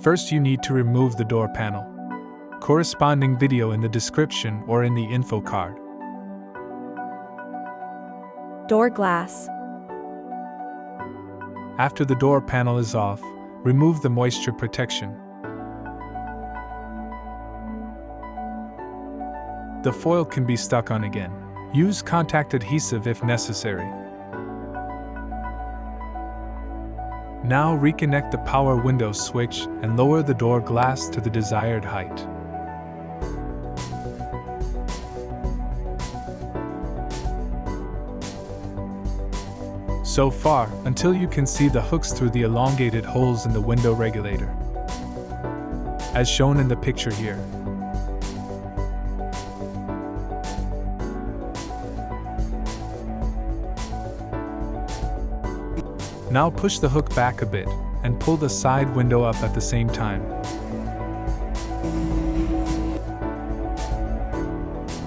First, you need to remove the door panel. Corresponding video in the description or in the info card. Door glass. After the door panel is off, remove the moisture protection. The foil can be stuck on again. Use contact adhesive if necessary. Now reconnect the power window switch and lower the door glass to the desired height. So far, until you can see the hooks through the elongated holes in the window regulator, as shown in the picture here. Now push the hook back a bit and pull the side window up at the same time.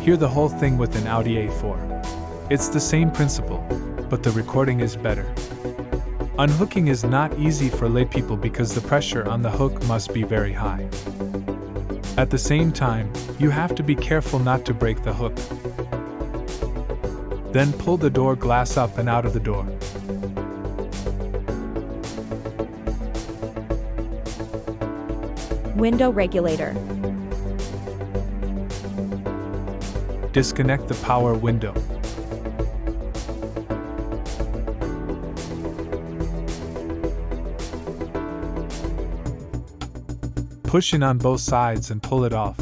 Hear the whole thing with an Audi A4. It's the same principle, but the recording is better. Unhooking is not easy for laypeople because the pressure on the hook must be very high. At the same time, you have to be careful not to break the hook. Then pull the door glass up and out of the door. Window regulator. Disconnect the power window. Push in on both sides and pull it off.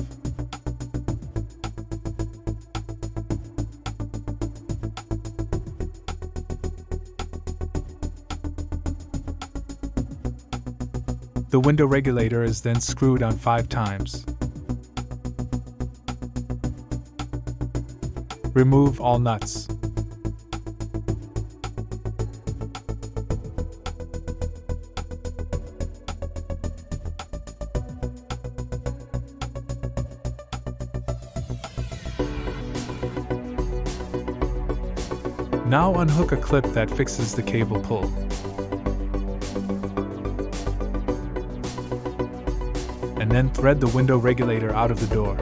The window regulator is then screwed on 5 times. Remove all nuts. Now unhook a clip that fixes the cable pull. And then thread the window regulator out of the door.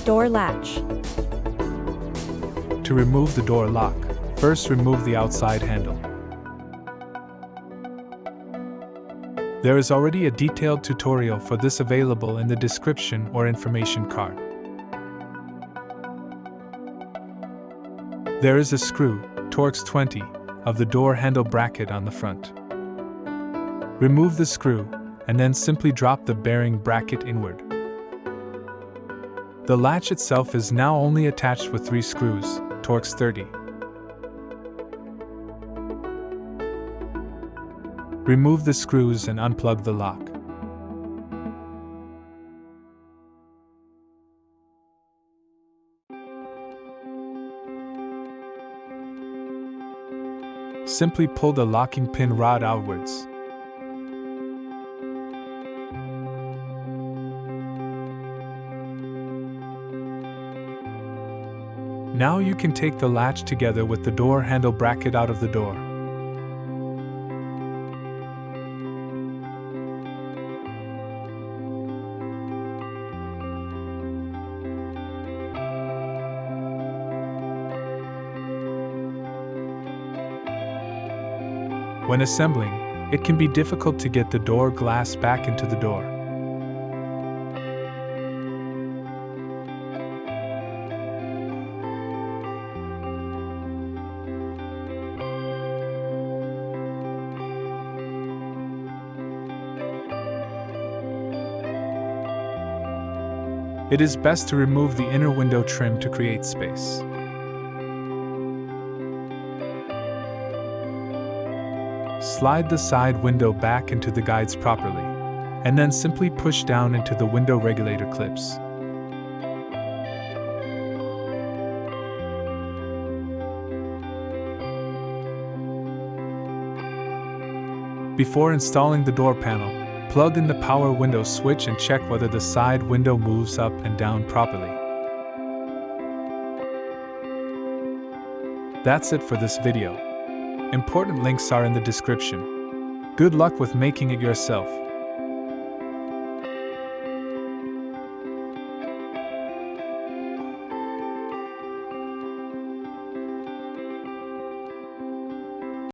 Door latch. To remove the door lock, first remove the outside handle. There is already a detailed tutorial for this available in the description or information card. There is a screw, Torx 20, of the door handle bracket on the front. Remove the screw, and then simply drop the bearing bracket inward. The latch itself is now only attached with 3 screws, Torx 30. Remove the screws and unplug the lock. Simply pull the locking pin rod outwards. Now you can take the latch together with the door handle bracket out of the door. When assembling, it can be difficult to get the door glass back into the door. It is best to remove the inner window trim to create space. Slide the side window back into the guides properly, and then simply push down into the window regulator clips. Before installing the door panel, Plug in the power window switch and check whether the side window moves up and down properly. That's it for this video. Important links are in the description. Good luck with making it yourself.